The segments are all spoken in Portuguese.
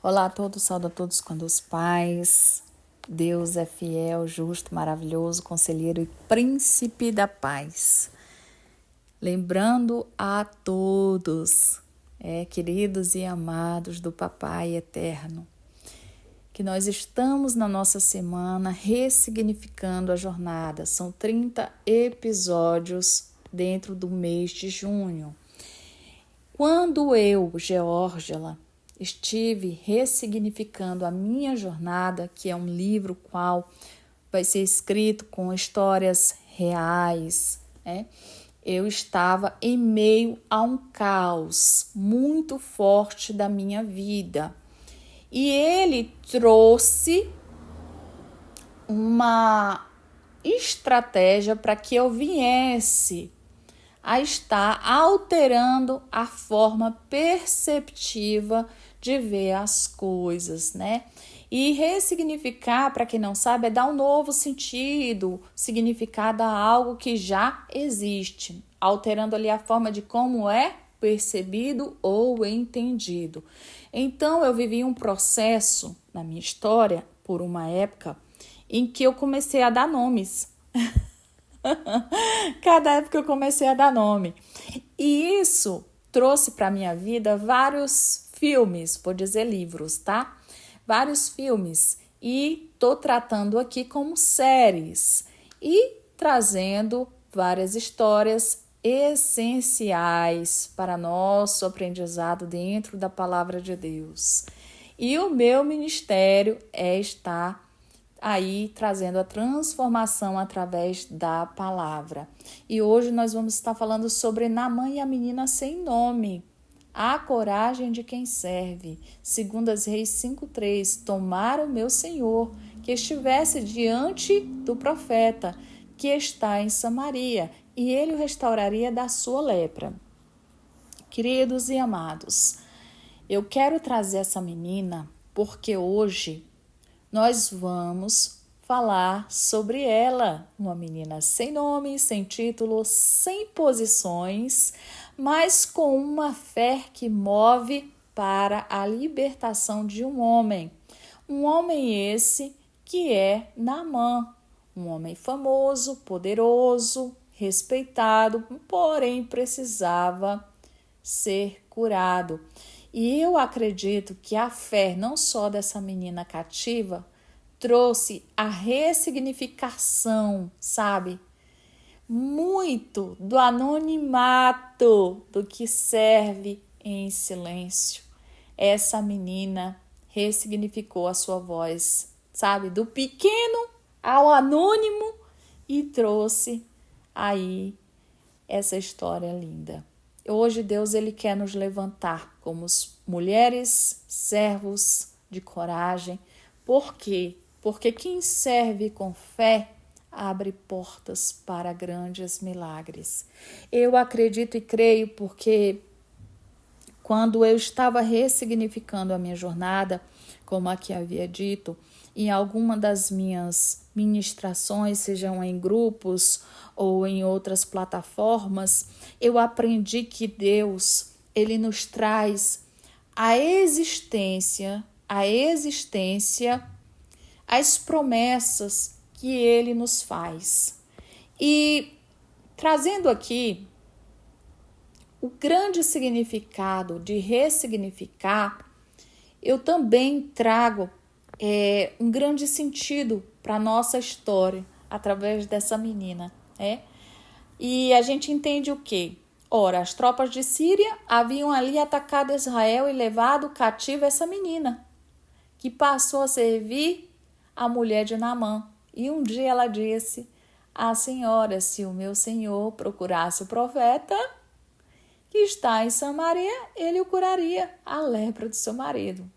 Olá a todos, saúdo a todos com Deus paz. Deus é fiel, justo, maravilhoso, conselheiro e príncipe da paz. Lembrando a todos, queridos e amados do Papai Eterno, que nós estamos na nossa semana ressignificando a jornada. São 30 episódios dentro do mês de junho. Quando eu, Geórgela, estive ressignificando a minha jornada, que é um livro qual vai ser escrito com histórias reais, eu estava em meio a um caos muito forte da minha vida. E ele trouxe uma estratégia para que eu viesse a estar alterando a forma perceptiva de ver as coisas, E ressignificar, para quem não sabe, é dar um novo sentido, significado a algo que já existe, alterando ali a forma de como é percebido ou entendido. Então, eu vivi um processo na minha história, por uma época, em que eu comecei a dar nomes. Cada época eu comecei a dar nome. E isso trouxe para minha vida vários filmes, vou dizer livros, tá? Vários filmes. E tô tratando aqui como séries. E trazendo várias histórias essenciais para nosso aprendizado dentro da palavra de Deus. E o meu ministério é estar aí trazendo a transformação através da palavra. E hoje nós vamos estar falando sobre Naamã e a menina sem nome. A coragem de quem serve. 2 Reis 5:3. Tomara o meu Senhor que estivesse diante do profeta que está em Samaria, e ele o restauraria da sua lepra. Queridos e amados, eu quero trazer essa menina porque hoje nós vamos falar sobre ela, uma menina sem nome, sem título, sem posições, mas com uma fé que move para a libertação de um homem esse que é Naamã, um homem famoso, poderoso, respeitado, porém precisava ser curado. E eu acredito que a fé, não só dessa menina cativa, trouxe a ressignificação, sabe? Muito do anonimato do que serve em silêncio. Essa menina ressignificou a sua voz, sabe? Do pequeno ao anônimo e trouxe aí essa história linda. Hoje Deus ele quer nos levantar como mulheres, servos de coragem. Por quê? Porque quem serve com fé abre portas para grandes milagres. Eu acredito e creio porque quando eu estava ressignificando a minha jornada, como aqui havia dito, em alguma das minhas ministrações, sejam em grupos ou em outras plataformas, eu aprendi que Deus, ele nos traz a existência, as promessas que ele nos faz. E trazendo aqui o grande significado de ressignificar, eu também trago um grande sentido para a nossa história através dessa menina. E a gente entende o quê? Ora, as tropas de Síria haviam ali atacado Israel e levado cativa essa menina, que passou a servir a mulher de Naamã. E um dia ela disse: senhora, se o meu senhor procurasse o profeta que está em Samaria, ele o curaria a lepra do seu marido.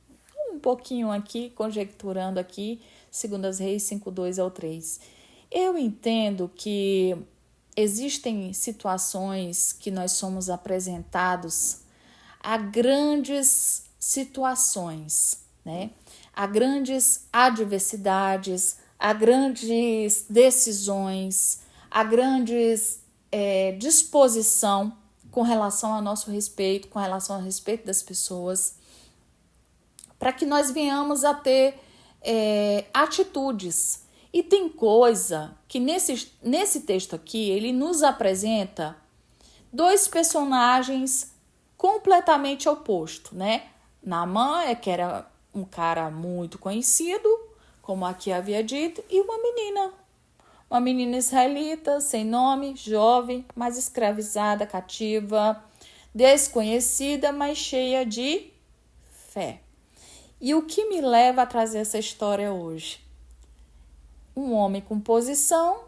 Um pouquinho aqui, conjecturando aqui, 2 Reis 5:2-3. Eu entendo que existem situações que nós somos apresentados a grandes situações, a grandes adversidades, a grandes decisões, a grandes disposição com relação ao nosso respeito, com relação ao respeito das pessoas, para que nós venhamos a ter atitudes. E tem coisa que nesse texto aqui, ele nos apresenta dois personagens completamente opostos, né? Naamã, que era um cara muito conhecido, como aqui havia dito, e uma menina israelita, sem nome, jovem, mas escravizada, cativa, desconhecida, mas cheia de fé. E o que me leva a trazer essa história hoje? Um homem com posição,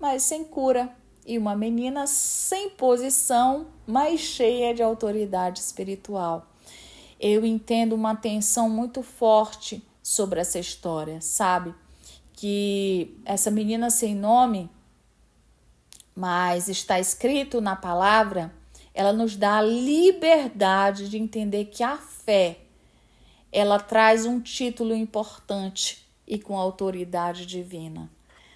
mas sem cura. E uma menina sem posição, mas cheia de autoridade espiritual. Eu entendo uma tensão muito forte sobre essa história, sabe? Que essa menina sem nome, mas está escrito na palavra, ela nos dá a liberdade de entender que a fé, ela traz um título importante e com autoridade divina,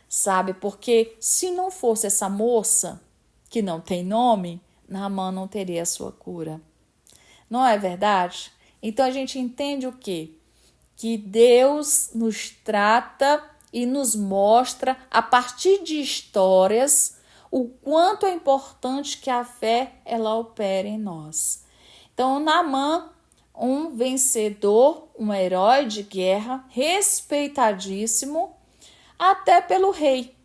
sabe? Porque se não fosse essa moça, que não tem nome, Naamã não teria a sua cura. Não é verdade? Então a gente entende o quê? Que Deus nos trata e nos mostra, a partir de histórias, o quanto é importante que a fé, ela opere em nós. Então, Naamã, um vencedor, um herói de guerra, respeitadíssimo, até pelo rei.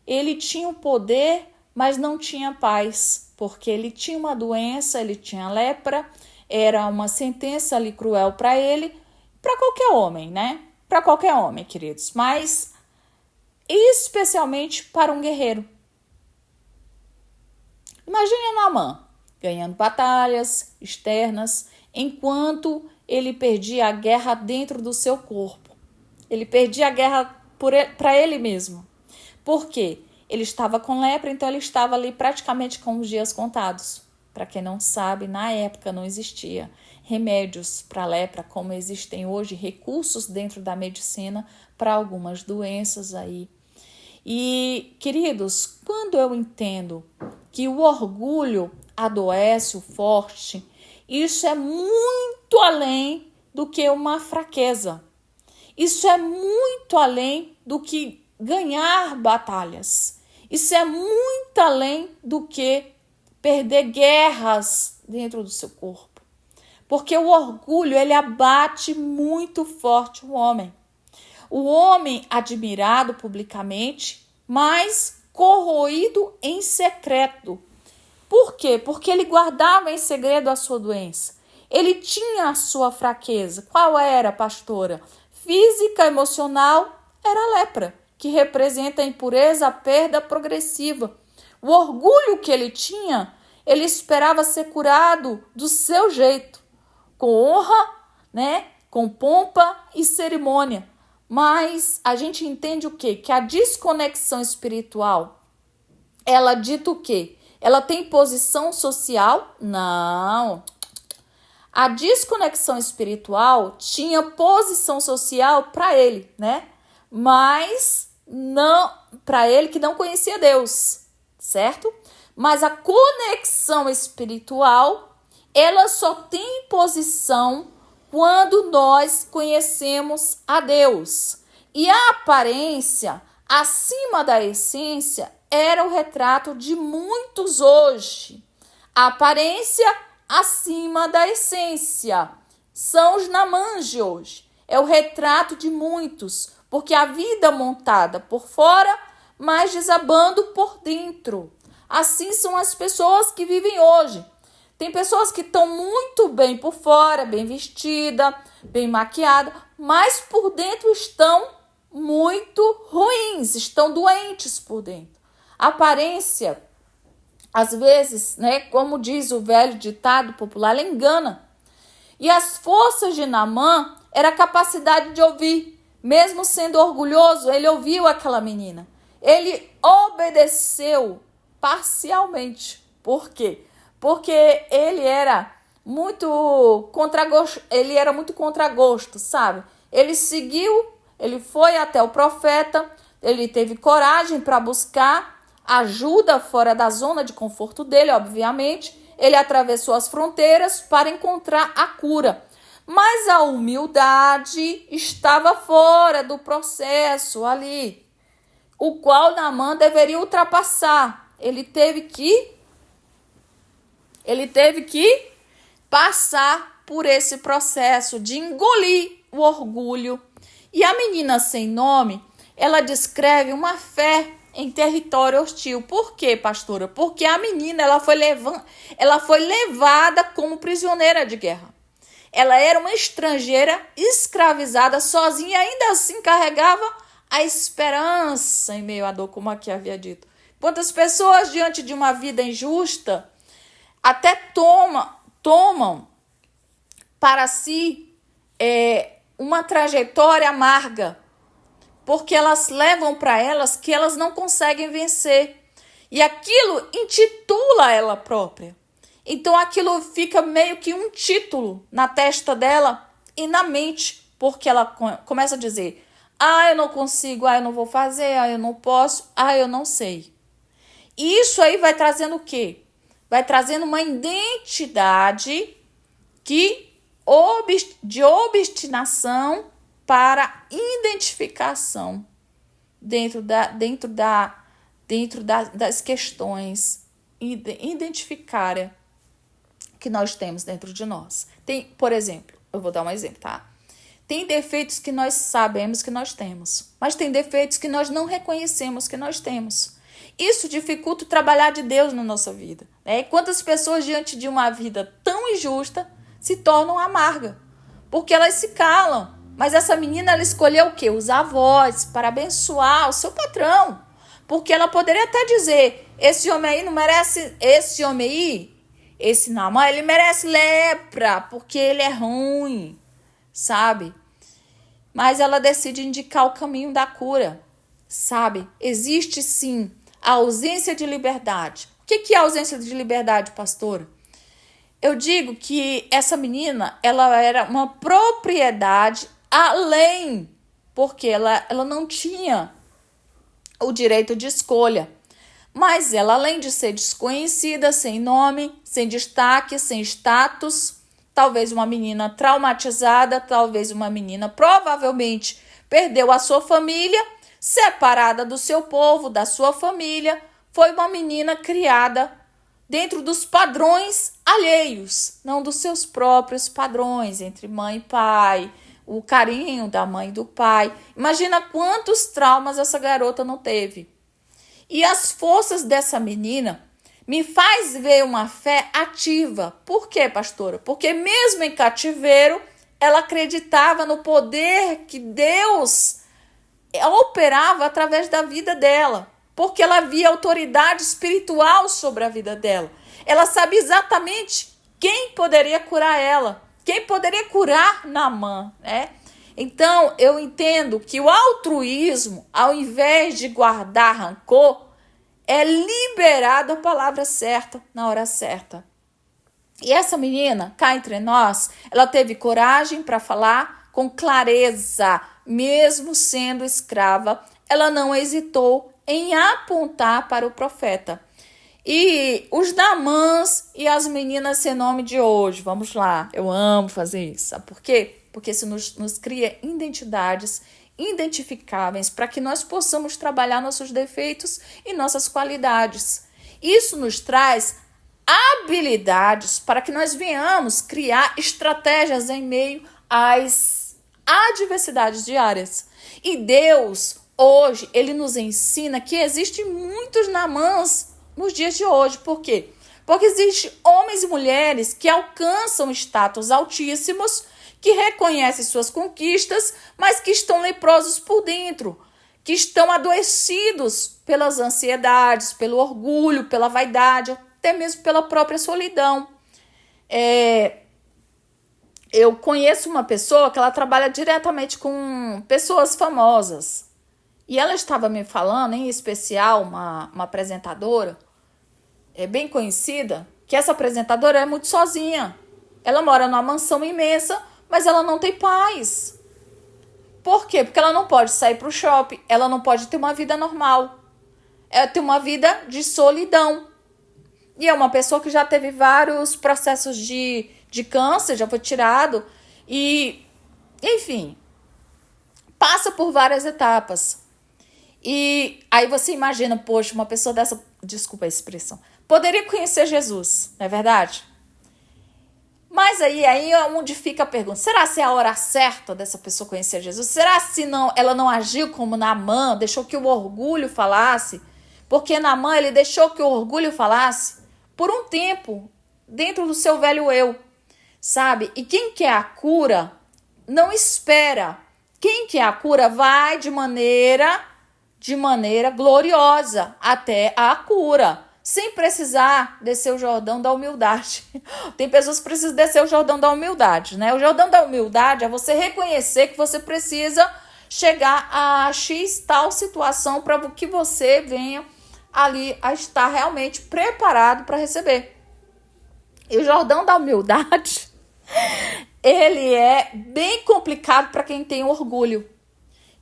Ele tinha o poder, mas não tinha paz, porque ele tinha uma doença, ele tinha lepra, era uma sentença ali cruel para ele, para qualquer homem, né? Para qualquer homem, queridos, mas especialmente para um guerreiro. Imagine Naamã ganhando batalhas externas, enquanto ele perdia a guerra dentro do seu corpo. Ele perdia a guerra para ele mesmo. Por quê? Ele estava com lepra, então ele estava ali praticamente com os dias contados. Para quem não sabe, na época não existia remédios para lepra como existem hoje, recursos dentro da medicina para algumas doenças aí. E, queridos, quando eu entendo que o orgulho adoece o forte, isso é muito além do que uma fraqueza. Isso é muito além do que ganhar batalhas. Isso é muito além do que perder guerras dentro do seu corpo. Porque o orgulho, ele abate muito forte o homem. O homem admirado publicamente, mas corroído em secreto. Por quê? Porque ele guardava em segredo a sua doença. Ele tinha a sua fraqueza. Qual era, pastora? Física, emocional, era a lepra, que representa a impureza, a perda progressiva. O orgulho que ele tinha, ele esperava ser curado do seu jeito, com honra, né? Com pompa e cerimônia. Mas a gente entende o quê? Que a desconexão espiritual, ela dita o quê? Ela tem posição social? Não. A desconexão espiritual tinha posição social para ele, né? Mas não para ele que não conhecia Deus, certo? Mas a conexão espiritual, ela só tem posição quando nós conhecemos a Deus. E a aparência, acima da essência, era o retrato de muitos hoje. A aparência acima da essência são os Naamãs de hoje. É o retrato de muitos, porque a vida montada por fora, mas desabando por dentro. Assim são as pessoas que vivem hoje. Tem pessoas que estão muito bem por fora, bem vestida, bem maquiada, mas por dentro estão muito ruins, estão doentes por dentro. A aparência, às vezes, né, como diz o velho ditado popular, ela engana. E as forças de Naamã era a capacidade de ouvir. Mesmo sendo orgulhoso, ele ouviu aquela menina. Ele obedeceu parcialmente. Por quê? Porque ele era muito contragosto, sabe? Ele seguiu, ele foi até o profeta, ele teve coragem para buscar ajuda fora da zona de conforto dele, obviamente. Ele atravessou as fronteiras para encontrar a cura. Mas a humildade estava fora do processo ali, o qual Naamã deveria ultrapassar. Ele teve que passar por esse processo de engolir o orgulho. E a menina sem nome, ela descreve uma fé em território hostil. Por quê, pastora? Porque a menina ela foi levada como prisioneira de guerra. Ela era uma estrangeira escravizada sozinha e ainda assim carregava a esperança em meio à dor, como aqui havia dito. Quantas pessoas diante de uma vida injusta até tomam para si uma trajetória amarga, porque elas levam para elas que elas não conseguem vencer. E aquilo intitula ela própria. Então aquilo fica meio que um título na testa dela e na mente, porque ela começa a dizer: eu não consigo, eu não vou fazer, eu não posso, eu não sei. E isso aí vai trazendo o quê? Vai trazendo uma identidade de obstinação para identificação dentro das questões identificárias que nós temos dentro de nós. Por exemplo, eu vou dar um exemplo, tá? Tem defeitos que nós sabemos que nós temos, mas tem defeitos que nós não reconhecemos que nós temos. Isso dificulta o trabalhar de Deus na nossa vida, né? E quantas pessoas diante de uma vida tão injusta se tornam amargas, porque elas se calam. Mas essa menina, ela escolheu o quê? Usar a voz para abençoar o seu patrão, porque ela poderia até dizer: esse homem aí não merece, esse Naamã, ele merece lepra, porque ele é ruim, sabe? Mas ela decide indicar o caminho da cura, sabe? Existe sim a ausência de liberdade. O que é a ausência de liberdade, pastora? Eu digo que essa menina, ela era uma propriedade além, porque ela não tinha o direito de escolha. Mas ela, além de ser desconhecida, sem nome, sem destaque, sem status, talvez uma menina traumatizada, talvez uma menina provavelmente perdeu a sua família, separada do seu povo, da sua família, foi uma menina criada dentro dos padrões alheios, não dos seus próprios padrões, entre mãe e pai, o carinho da mãe e do pai. Imagina quantos traumas essa garota não teve. E as forças dessa menina me faz ver uma fé ativa. Por quê, pastora? Porque mesmo em cativeiro, ela acreditava no poder que Deus operava através da vida dela, porque ela via autoridade espiritual sobre a vida dela. Ela sabia exatamente quem poderia curar ela, quem poderia curar Naamã, né? Então, eu entendo que o altruísmo, ao invés de guardar rancor, é liberado a palavra certa, na hora certa. E essa menina, cá entre nós, ela teve coragem para falar com clareza, mesmo sendo escrava, ela não hesitou em apontar para o profeta. E os Naamãs e as meninas sem nome de hoje, vamos lá, eu amo fazer isso, sabe por quê? Porque isso nos cria identidades identificáveis para que nós possamos trabalhar nossos defeitos e nossas qualidades. Isso nos traz habilidades para que nós venhamos criar estratégias em meio às adversidades diárias. E Deus, hoje, Ele nos ensina que existem muitos Naamãs nos dias de hoje. Por quê? Porque existem homens e mulheres que alcançam status altíssimos, que reconhecem suas conquistas, mas que estão leprosos por dentro, que estão adoecidos pelas ansiedades, pelo orgulho, pela vaidade, até mesmo pela própria solidão. Eu conheço uma pessoa que ela trabalha diretamente com pessoas famosas. E ela estava me falando, em especial, uma apresentadora, bem conhecida, que essa apresentadora é muito sozinha. Ela mora numa mansão imensa, mas ela não tem paz. Por quê? Porque ela não pode sair para o shopping, ela não pode ter uma vida normal. Ela tem uma vida de solidão. E é uma pessoa que já teve vários processos de câncer, já foi tirado. E, enfim, passa por várias etapas. E aí você imagina, poxa, uma pessoa dessa, desculpa a expressão, poderia conhecer Jesus, não é verdade? Mas aí é onde fica a pergunta, será se é a hora certa dessa pessoa conhecer Jesus? Será se não, ela não agiu como Naamã, deixou que o orgulho falasse? Porque Naamã, ele deixou que o orgulho falasse por um tempo, dentro do seu velho eu, sabe? E quem quer a cura, não espera. Quem quer a cura vai de maneira gloriosa até a cura, sem precisar descer o Jordão da humildade. Tem pessoas que precisam descer o Jordão da humildade, né? O Jordão da humildade é você reconhecer que você precisa chegar a X tal situação para que você venha ali a estar realmente preparado para receber. E o Jordão da humildade, ele é bem complicado para quem tem orgulho.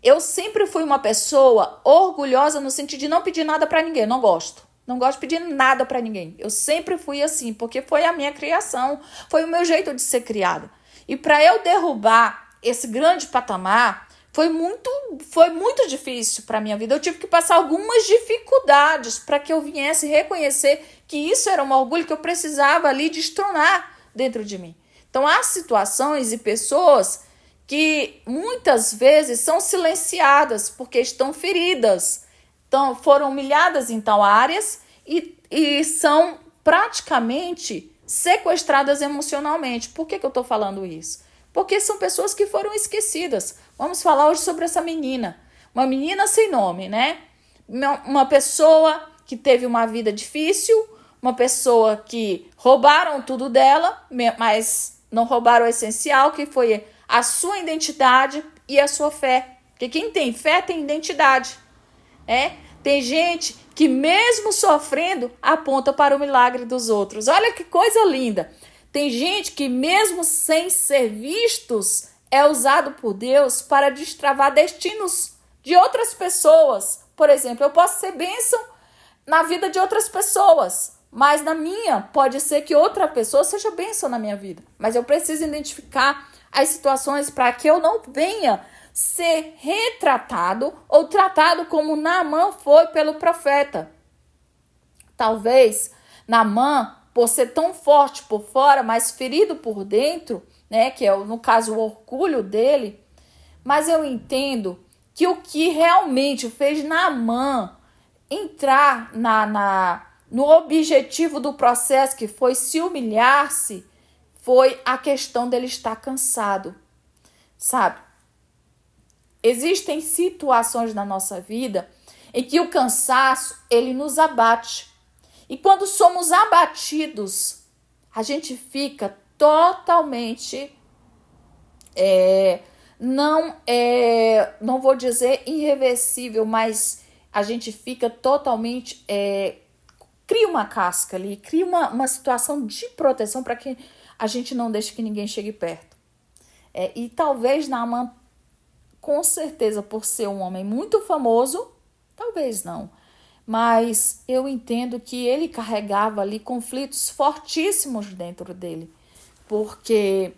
Eu sempre fui uma pessoa orgulhosa no sentido de não pedir nada para ninguém. Não gosto de pedir nada para ninguém. Eu sempre fui assim, porque foi a minha criação, foi o meu jeito de ser criada. E para eu derrubar esse grande patamar, foi muito difícil para minha vida. Eu tive que passar algumas dificuldades para que eu viesse reconhecer que isso era um orgulho que eu precisava ali destronar dentro de mim. Então, há situações e pessoas que muitas vezes são silenciadas porque estão feridas. Então, foram humilhadas em tal áreas e são praticamente sequestradas emocionalmente. Por que eu estou falando isso? Porque são pessoas que foram esquecidas. Vamos falar hoje sobre essa menina. Uma menina sem nome, né? Uma pessoa que teve uma vida difícil, uma pessoa que roubaram tudo dela, mas não roubaram o essencial, que foi a sua identidade e a sua fé. Porque quem tem fé tem identidade. Tem gente que mesmo sofrendo aponta para o milagre dos outros. Olha que coisa linda. Tem gente que mesmo sem ser vistos é usado por Deus para destravar destinos de outras pessoas. Por exemplo, eu posso ser bênção na vida de outras pessoas, mas na minha pode ser que outra pessoa seja bênção na minha vida. Mas eu preciso identificar as situações para que eu não venha ser retratado ou tratado como Naamã foi pelo profeta. Talvez Naamã, por ser tão forte por fora, mas ferido por dentro, né, que é no caso o orgulho dele, mas eu entendo que o que realmente fez Naamã entrar no objetivo do processo, que foi se humilhar-se, foi a questão dele estar cansado, sabe? Existem situações na nossa vida em que o cansaço, ele nos abate. E quando somos abatidos, a gente fica totalmente, não vou dizer irreversível, mas a gente fica totalmente, cria uma casca ali, cria uma situação de proteção para que a gente não deixe que ninguém chegue perto. E talvez Naamã, com certeza, por ser um homem muito famoso, talvez não, mas eu entendo que ele carregava ali conflitos fortíssimos dentro dele, porque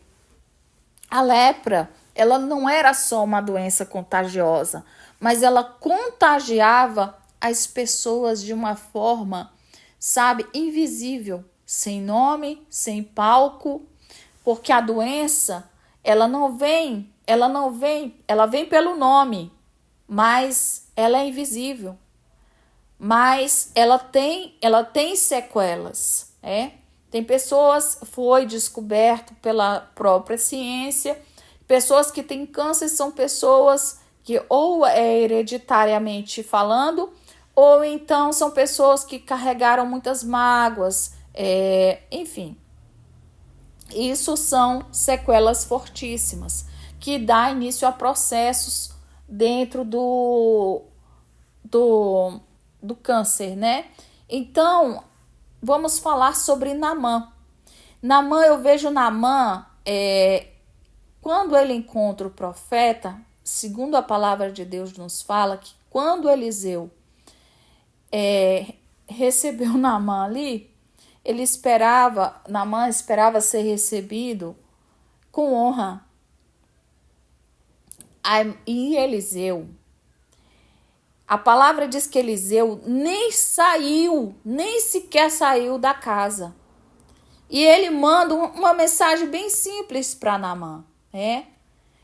a lepra, ela não era só uma doença contagiosa, mas ela contagiava as pessoas de uma forma, sabe, invisível, sem nome, sem palco, porque a doença, ela vem pelo nome, mas ela é invisível. Mas ela tem sequelas, Tem pessoas, foi descoberto pela própria ciência, pessoas que têm câncer são pessoas que ou hereditariamente falando, ou então são pessoas que carregaram muitas mágoas, enfim. Isso são sequelas fortíssimas, que dá início a processos dentro do câncer, né? Então, vamos falar sobre Naamã. Naamã, eu vejo Naamã, quando ele encontra o profeta, segundo a palavra de Deus nos fala, que quando Eliseu recebeu Naamã ali, Naamã esperava ser recebido com honra, E Eliseu, a palavra diz que Eliseu nem sequer saiu da casa. E ele manda uma mensagem bem simples para Naamã, né?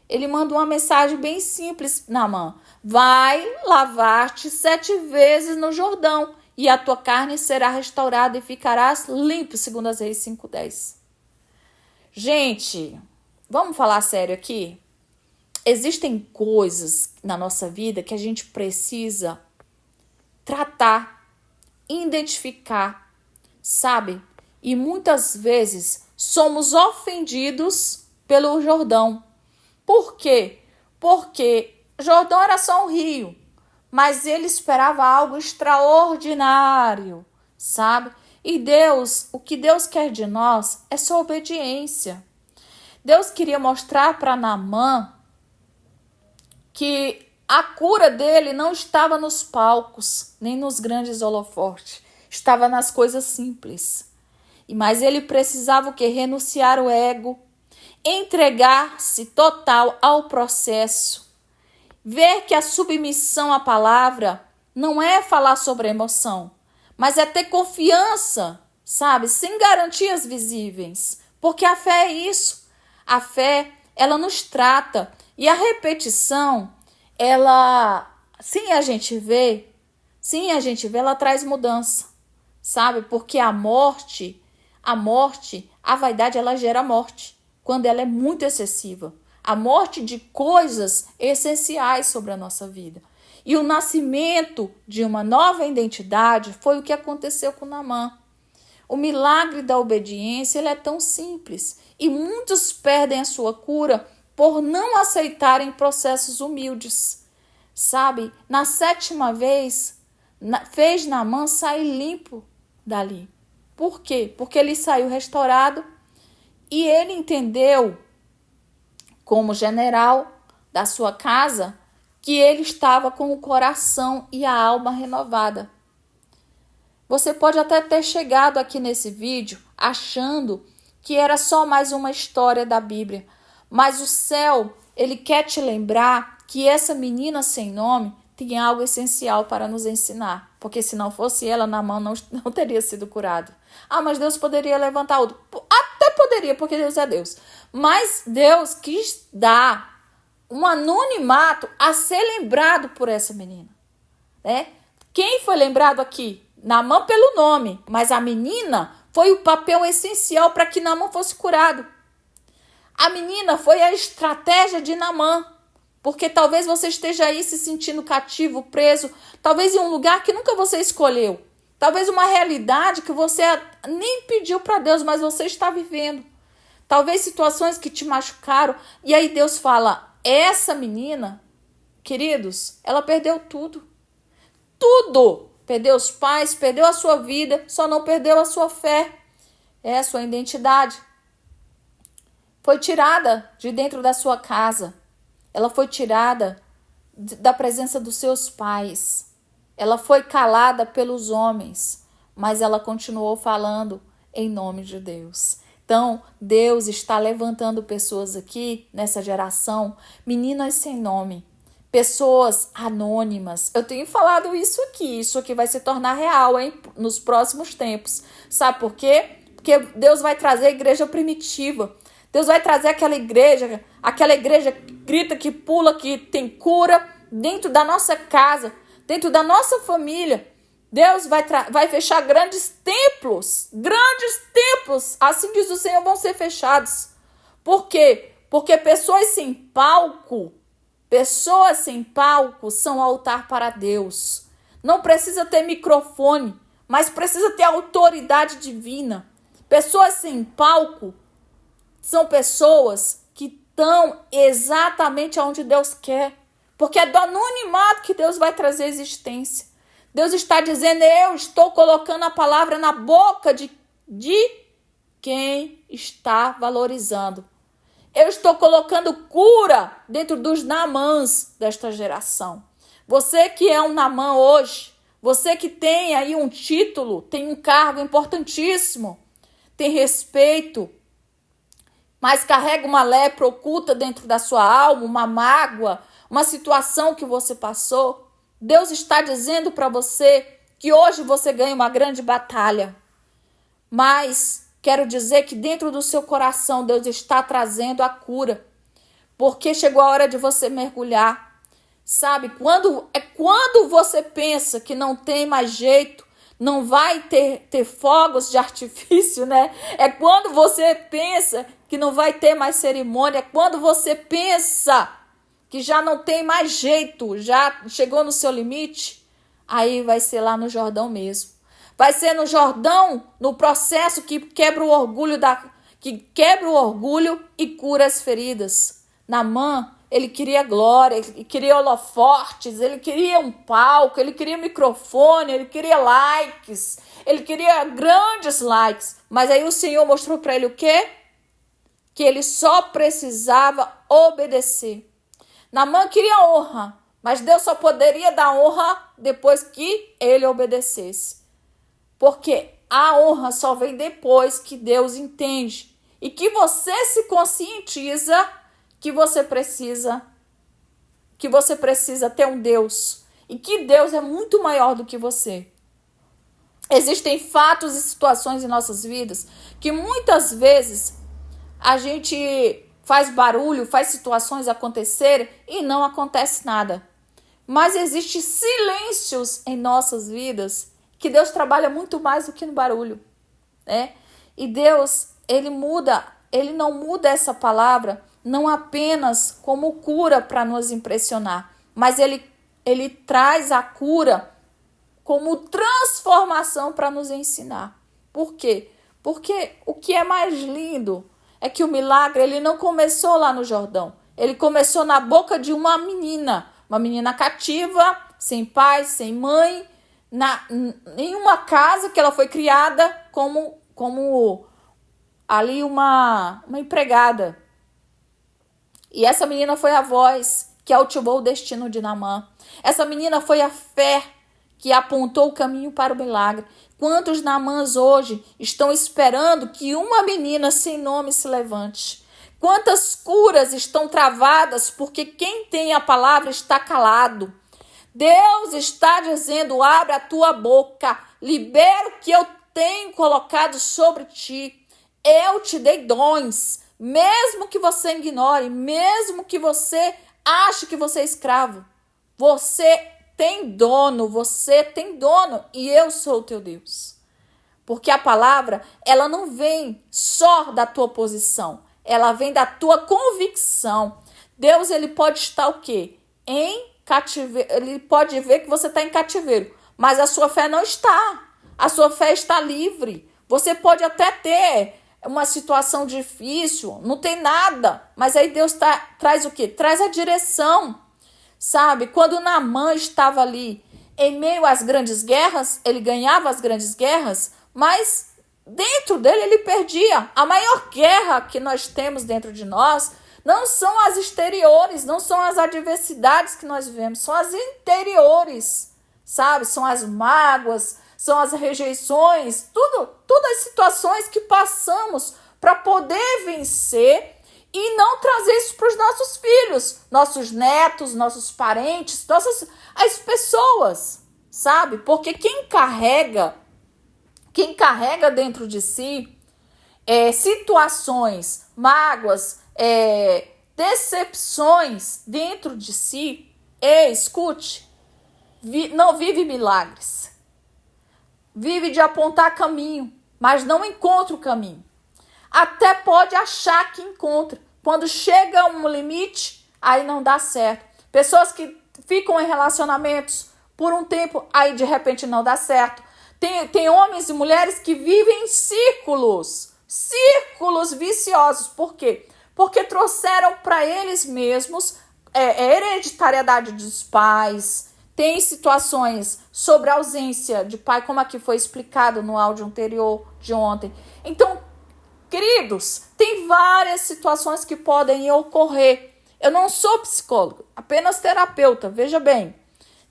Ele manda uma mensagem bem simples, Naamã. Vai lavar-te 7 vezes no Jordão, e a tua carne será restaurada e ficarás limpo, segundo as Reis 5:10. Gente, vamos falar sério aqui? Existem coisas na nossa vida que a gente precisa tratar, identificar, sabe? E muitas vezes somos ofendidos pelo Jordão. Por quê? Porque Jordão era só um rio, mas ele esperava algo extraordinário, sabe? E Deus, o que Deus quer de nós é só obediência. Deus queria mostrar para Naamã que a cura dele não estava nos palcos, nem nos grandes holofotes, estava nas coisas simples. Mas ele precisava o quê? Renunciar o ego, entregar-se total ao processo, ver que a submissão à palavra não é falar sobre a emoção, mas é ter confiança, sabe? Sem garantias visíveis, porque a fé é isso. A fé, ela nos trata, e a repetição, ela, sem a gente ver, ela traz mudança, sabe? Porque a vaidade, ela gera morte, quando ela é muito excessiva. A morte de coisas essenciais sobre a nossa vida. E o nascimento de uma nova identidade foi o que aconteceu com Naamã. O milagre da obediência, ele é tão simples. E muitos perdem a sua cura por não aceitarem processos humildes. Sabe? Na 7ª vez, fez Naamã sair limpo dali. Por quê? Porque ele saiu restaurado e ele entendeu, como general da sua casa, que ele estava com o coração e a alma renovada. Você pode até ter chegado aqui nesse vídeo achando que era só mais uma história da Bíblia, mas o céu, ele quer te lembrar que essa menina sem nome tem algo essencial para nos ensinar, porque se não fosse ela, Naamã não teria sido curado. Ah, mas Deus poderia levantar outro. Até poderia, porque Deus é Deus. Mas Deus quis dar um anonimato a ser lembrado por essa menina, né? Quem foi lembrado aqui? Naamã pelo nome, mas a menina foi o papel essencial para que Naamã fosse curado. A menina foi a estratégia de Naamã, porque talvez você esteja aí se sentindo cativo, preso, talvez em um lugar que nunca você escolheu, talvez uma realidade que você nem pediu para Deus, mas você está vivendo. Talvez situações que te machucaram, e aí Deus fala, essa menina, queridos, ela perdeu tudo. Tudo! Perdeu os pais, perdeu a sua vida, só não perdeu a sua fé. É a sua identidade. Foi tirada de dentro da sua casa. Ela foi tirada da presença dos seus pais. Ela foi calada pelos homens, mas ela continuou falando em nome de Deus. Então, Deus está levantando pessoas aqui nessa geração, meninas sem nome, pessoas anônimas. Eu tenho falado isso aqui vai se tornar real, hein, nos próximos tempos. Sabe por quê? Porque Deus vai trazer a igreja primitiva. Deus vai trazer aquela igreja que grita, que pula, que tem cura dentro da nossa casa, dentro da nossa família. Deus vai fechar grandes templos, assim diz o Senhor, vão ser fechados. Por quê? Porque pessoas sem palco são altar para Deus. Não precisa ter microfone, mas precisa ter autoridade divina. Pessoas sem palco são pessoas que estão exatamente onde Deus quer, porque é do anonimato que Deus vai trazer existência. Deus está dizendo, eu estou colocando a palavra na boca de quem está valorizando. Eu estou colocando cura dentro dos Naamãs desta geração. Você que é um Naamã hoje, você que tem aí um título, tem um cargo importantíssimo, tem respeito, mas carrega uma lepra oculta dentro da sua alma, uma mágoa, uma situação que você passou, Deus está dizendo para você que hoje você ganha uma grande batalha. Mas quero dizer que dentro do seu coração Deus está trazendo a cura. Porque chegou a hora de você mergulhar. Sabe, quando você pensa que não tem mais jeito, não vai ter fogos de artifício, né? É quando você pensa que não vai ter mais cerimônia, é quando você pensa que já não tem mais jeito, já chegou no seu limite, aí vai ser lá no Jordão mesmo. Vai ser no Jordão, no processo que quebra o orgulho e cura as feridas. Naamã, ele queria glória, ele queria holofotes, ele queria um palco, ele queria microfone, ele queria likes, ele queria grandes likes. Mas aí o Senhor mostrou para ele o quê? Que ele só precisava obedecer. Naamã queria honra, mas Deus só poderia dar honra depois que ele obedecesse. Porque a honra só vem depois que Deus entende e que você se conscientiza que você precisa ter um Deus e que Deus é muito maior do que você. Existem fatos e situações em nossas vidas que muitas vezes a gente faz barulho, faz situações acontecerem e não acontece nada. Mas existem silêncios em nossas vidas que Deus trabalha muito mais do que no barulho, né? E Deus, ele não muda essa palavra não apenas como cura para nos impressionar, mas ele traz a cura como transformação para nos ensinar. Por quê? Porque o que é mais lindo é que o milagre ele não começou lá no Jordão. Ele começou na boca de uma menina cativa, sem pai, sem mãe, em uma casa que ela foi criada como ali uma empregada. E essa menina foi a voz que ativou o destino de Naamã. Essa menina foi a fé que apontou o caminho para o milagre. Quantos Naamãs hoje estão esperando que uma menina sem nome se levante? Quantas curas estão travadas porque quem tem a palavra está calado? Deus está dizendo, abre a tua boca, libera o que eu tenho colocado sobre ti. Eu te dei dons, mesmo que você ignore, mesmo que você ache que você é escravo. Você tem dono e eu sou o teu Deus. Porque a palavra, ela não vem só da tua posição, ela vem da tua convicção. Deus, ele pode estar o quê? Em cativeiro, ele pode ver que você está em cativeiro, mas a sua fé não está. A sua fé está livre. Você pode até ter uma situação difícil, não tem nada, mas aí Deus traz o quê? Traz a direção. Sabe, quando Naamã estava ali em meio às grandes guerras, ele ganhava as grandes guerras, mas dentro dele ele perdia. A maior guerra que nós temos dentro de nós não são as exteriores, não são as adversidades que nós vivemos, são as interiores, sabe? São as mágoas, são as rejeições, todas as situações que passamos para poder vencer e não trazer isso para os nossos filhos, nossos netos, nossos parentes, as pessoas, sabe? Porque quem carrega dentro de si situações, mágoas, decepções dentro de si, escute, não vive milagres. Vive de apontar caminho, mas não encontra o caminho. Até pode achar que encontra. Quando chega um limite, aí não dá certo. Pessoas que ficam em relacionamentos por um tempo, aí de repente não dá certo. Tem homens e mulheres que vivem em círculos viciosos. Por quê? Porque trouxeram para eles mesmos hereditariedade dos pais. Tem situações sobre a ausência de pai, como aqui foi explicado no áudio anterior de ontem. Então, queridos, tem várias situações que podem ocorrer. Eu não sou psicólogo, apenas terapeuta, veja bem.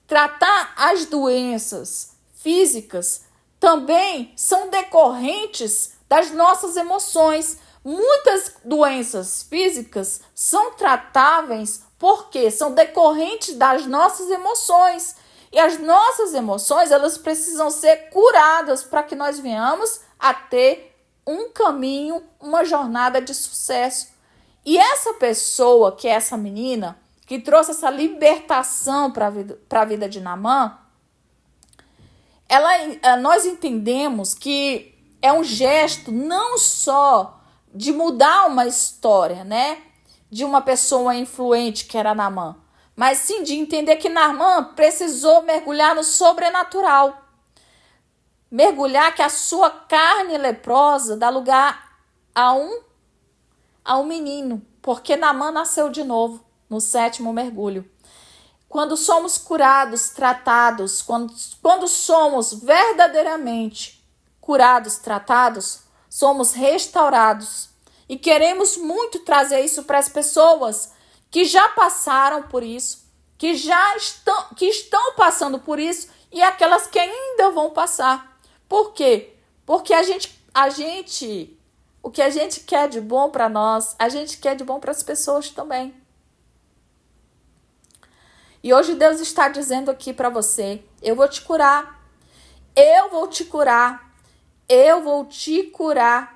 Tratar as doenças físicas também são decorrentes das nossas emoções. Muitas doenças físicas são tratáveis porque são decorrentes das nossas emoções. E as nossas emoções, elas precisam ser curadas para que nós venhamos a ter um caminho, uma jornada de sucesso. E essa pessoa, que é essa menina, que trouxe essa libertação para a vida de Naamã, nós entendemos que é um gesto não só de mudar uma história, né, de uma pessoa influente que era Naamã, mas sim de entender que Naamã precisou mergulhar no sobrenatural. Mergulhar que a sua carne leprosa dá lugar a um menino, porque Naamã nasceu de novo no 7º mergulho. Quando somos curados, tratados, quando somos verdadeiramente curados, tratados, somos restaurados. E queremos muito trazer isso para as pessoas que já passaram por isso, que estão passando por isso e aquelas que ainda vão passar. Por quê? Porque o que a gente quer de bom para nós, a gente quer de bom para as pessoas também. E hoje Deus está dizendo aqui para você, eu vou te curar, eu vou te curar, eu vou te curar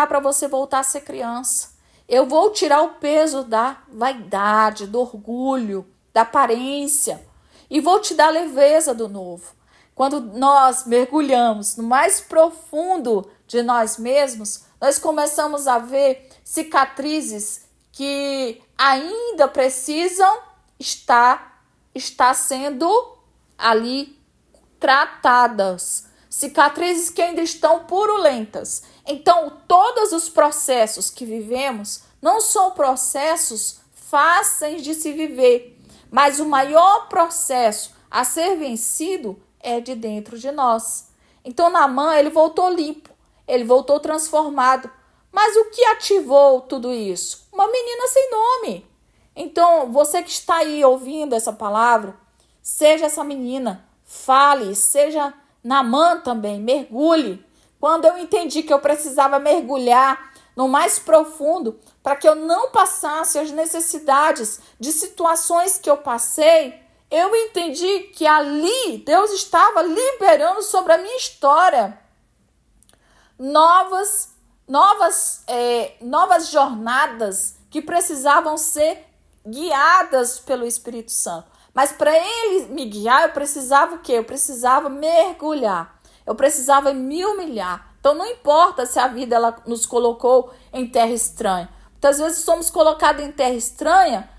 para você voltar a ser criança. Eu vou tirar o peso da vaidade, do orgulho, da aparência e vou te dar a leveza do novo. Quando nós mergulhamos no mais profundo de nós mesmos, nós começamos a ver cicatrizes que ainda precisam estar sendo ali tratadas. Cicatrizes que ainda estão purulentas. Então, todos os processos que vivemos não são processos fáceis de se viver, mas o maior processo a ser vencido é de dentro de nós. Então, Naamã, ele voltou limpo, ele voltou transformado. Mas o que ativou tudo isso? Uma menina sem nome. Então, você que está aí ouvindo essa palavra, seja essa menina, fale, seja Naamã também, mergulhe. Quando eu entendi que eu precisava mergulhar no mais profundo para que eu não passasse as necessidades de situações que eu passei, eu entendi que ali Deus estava liberando sobre a minha história novas jornadas que precisavam ser guiadas pelo Espírito Santo. Mas para ele me guiar, eu precisava o quê? Eu precisava mergulhar. Eu precisava me humilhar. Então não importa se a vida ela nos colocou em terra estranha. Muitas vezes somos colocados em terra estranha,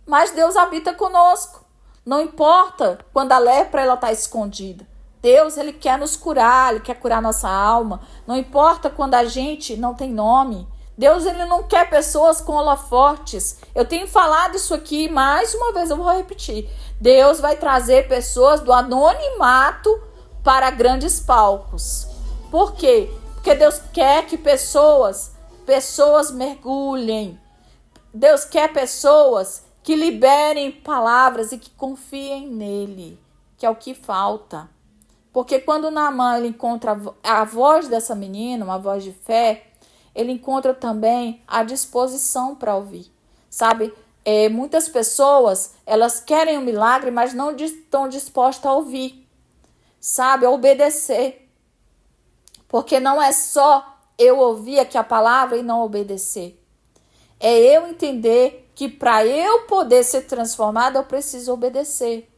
mas Deus habita conosco. Não importa quando a lepra ela está escondida. Deus, ele quer nos curar, ele quer curar nossa alma. Não importa quando a gente não tem nome. Deus, ele não quer pessoas com holofotes. Eu tenho falado isso aqui, mais uma vez eu vou repetir. Deus vai trazer pessoas do anonimato para grandes palcos. Por quê? Porque Deus quer que pessoas mergulhem. Deus quer pessoas que liberem palavras e que confiem nele, que é o que falta. Porque quando Naamã ele encontra a voz dessa menina, uma voz de fé, ele encontra também a disposição para ouvir, sabe? Muitas pessoas, elas querem um milagre, mas não estão dispostas a ouvir, sabe? A obedecer. Porque não é só eu ouvir aqui a palavra e não obedecer. É eu entender que para eu poder ser transformada, eu preciso obedecer.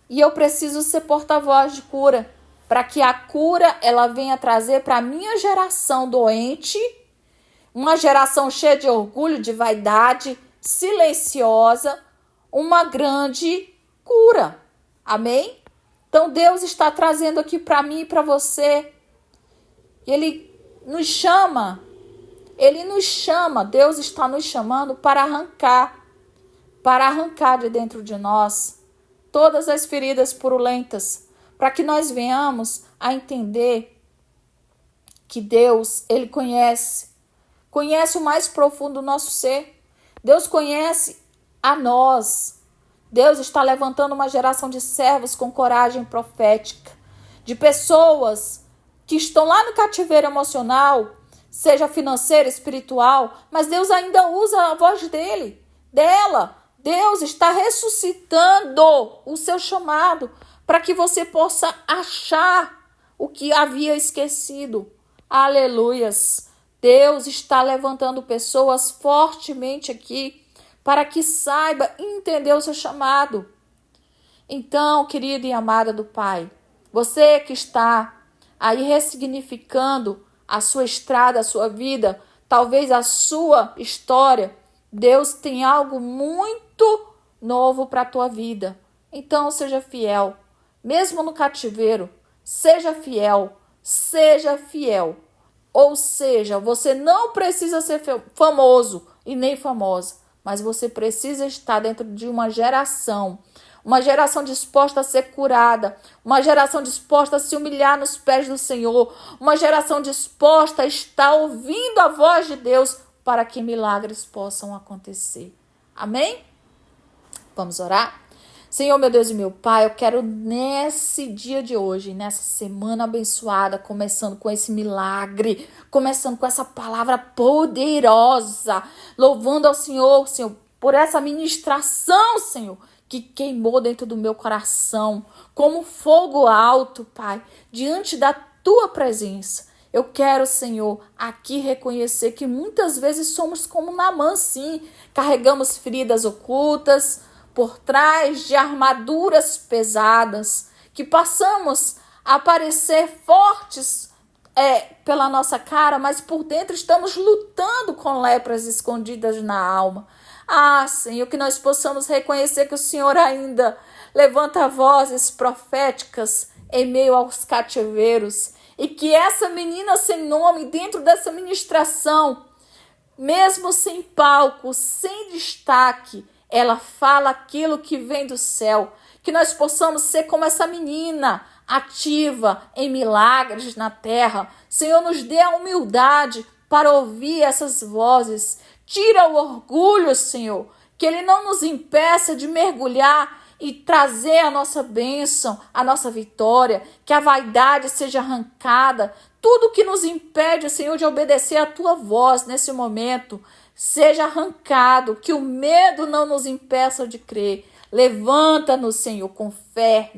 E eu preciso ser porta-voz de cura, para que a cura ela venha trazer para a minha geração doente, uma geração cheia de orgulho, de vaidade, silenciosa, uma grande cura. Amém? Então Deus está trazendo aqui para mim e para você. Ele nos chama, Deus está nos chamando para arrancar de dentro de nós todas as feridas purulentas, para que nós venhamos a entender que Deus, ele conhece o mais profundo do nosso ser. Deus conhece a nós. Deus está levantando uma geração de servos com coragem profética, de pessoas que estão lá no cativeiro emocional, seja financeira, espiritual, mas Deus ainda usa a voz dela. Deus está ressuscitando o seu chamado para que você possa achar o que havia esquecido. Aleluias! Deus está levantando pessoas fortemente aqui para que saiba entender o seu chamado. Então, querida e amada do Pai, você que está aí ressignificando a sua estrada, a sua vida, talvez a sua história, Deus tem algo muito novo para a tua vida. Então, seja fiel. Mesmo no cativeiro, seja fiel. Seja fiel. Ou seja, você não precisa ser famoso e nem famosa, mas você precisa estar dentro de uma geração disposta a ser curada, uma geração disposta a se humilhar nos pés do Senhor, uma geração disposta a estar ouvindo a voz de Deus para que milagres possam acontecer. Amém? Vamos orar? Senhor, meu Deus e meu Pai, eu quero nesse dia de hoje, nessa semana abençoada, começando com esse milagre, começando com essa palavra poderosa, louvando ao Senhor, por essa ministração, Senhor, que queimou dentro do meu coração, como fogo alto, Pai, diante da Tua presença. Eu quero, Senhor, aqui reconhecer que muitas vezes somos como Naamã, sim, carregamos feridas ocultas, por trás de armaduras pesadas, que passamos a parecer fortes pela nossa cara, mas por dentro estamos lutando com lepras escondidas na alma. Ah, Senhor, que nós possamos reconhecer que o Senhor ainda levanta vozes proféticas em meio aos cativeiros e que essa menina sem nome, dentro dessa ministração, mesmo sem palco, sem destaque, ela fala aquilo que vem do céu. Que nós possamos ser como essa menina, ativa em milagres na terra. Senhor, nos dê a humildade para ouvir essas vozes. Tira o orgulho, Senhor, que ele não nos impeça de mergulhar e trazer a nossa bênção, a nossa vitória, que a vaidade seja arrancada. Tudo que nos impede, Senhor, de obedecer a Tua voz nesse momento, seja arrancado, que o medo não nos impeça de crer. Levanta-nos, Senhor, com fé,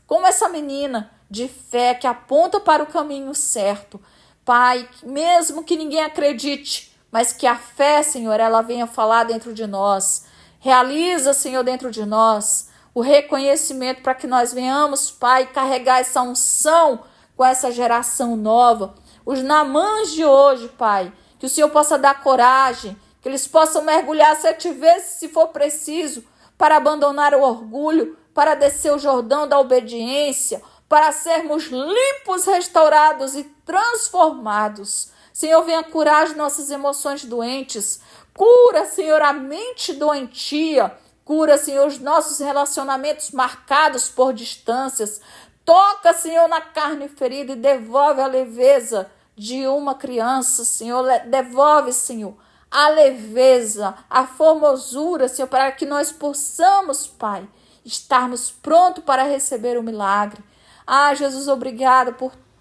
como essa menina de fé que aponta para o caminho certo. Pai, mesmo que ninguém acredite, mas que a fé, Senhor, ela venha falar dentro de nós. Realiza, Senhor, dentro de nós o reconhecimento para que nós venhamos, Pai, carregar essa unção com essa geração nova. Os Naamãs de hoje, Pai, que o Senhor possa dar coragem, que eles possam mergulhar 7 vezes, se for preciso, para abandonar o orgulho, para descer o Jordão da obediência, para sermos limpos, restaurados e transformados. Senhor, venha curar as nossas emoções doentes. Cura, Senhor, a mente doentia. Cura, Senhor, os nossos relacionamentos marcados por distâncias. Toca, Senhor, na carne ferida e devolve a leveza de uma criança, Senhor. Devolve, Senhor, a leveza, a formosura, Senhor, para que nós possamos, Pai, estarmos prontos para receber o milagre. Ah, Jesus, obrigado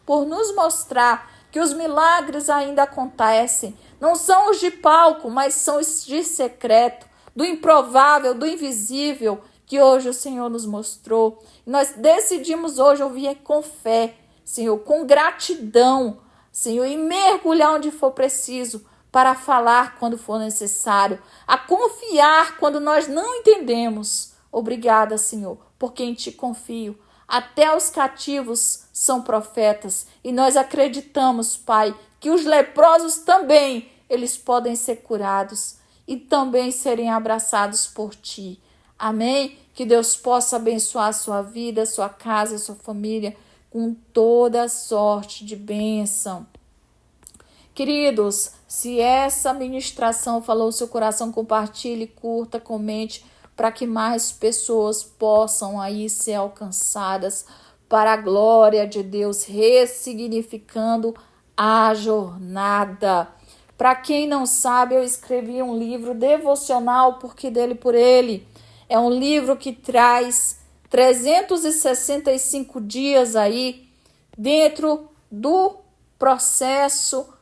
por nos mostrar que os milagres ainda acontecem. Não são os de palco, mas são os de secreto, do improvável, do invisível, que hoje o Senhor nos mostrou. Nós decidimos hoje ouvir com fé, Senhor, com gratidão, Senhor, e mergulhar onde for preciso, para falar quando for necessário, a confiar quando nós não entendemos. Obrigada, Senhor, porque em Ti confio. Até os cativos são profetas e nós acreditamos, Pai, que os leprosos também, eles podem ser curados e também serem abraçados por Ti. Amém? Que Deus possa abençoar a sua vida, a sua casa, a sua família com toda sorte de bênção. Queridos, se essa ministração falou o seu coração, compartilhe, curta, comente, para que mais pessoas possam aí ser alcançadas para a glória de Deus, ressignificando a jornada. Para quem não sabe, eu escrevi um livro devocional, Porque Dele por Ele. É um livro que traz 365 dias aí dentro do processo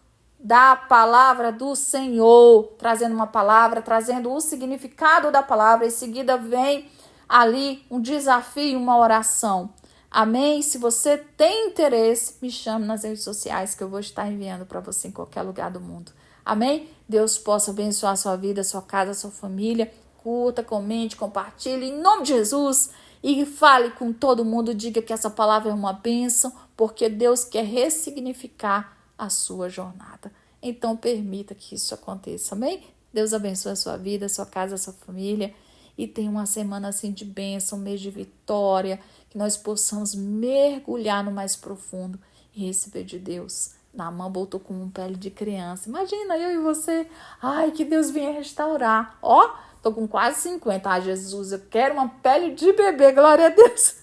da palavra do Senhor, trazendo uma palavra, trazendo o significado da palavra. Em seguida vem ali um desafio, uma oração. Amém? Se você tem interesse, me chame nas redes sociais que eu vou estar enviando para você em qualquer lugar do mundo. Amém? Deus possa abençoar a sua vida, a sua casa, a sua família. Curta, comente, compartilhe em nome de Jesus e fale com todo mundo. Diga que essa palavra é uma bênção, porque Deus quer ressignificar a sua jornada. Então, permita que isso aconteça, amém? Deus abençoe a sua vida, a sua casa, a sua família e tenha uma semana assim de bênção, um mês de vitória, que nós possamos mergulhar no mais profundo e receber de Deus. Naamã voltou com uma pele de criança. Imagina, eu e você. Ai, que Deus venha restaurar. Ó, tô com quase 50. Ai, Jesus, eu quero uma pele de bebê, glória a Deus.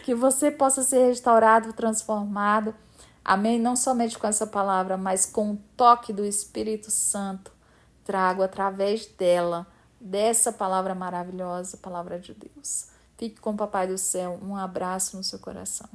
Que você possa ser restaurado, transformado. Amém? Não somente com essa palavra, mas com o toque do Espírito Santo. Trago através dela, dessa palavra maravilhosa, palavra de Deus. Fique com o Papai do Céu. Um abraço no seu coração.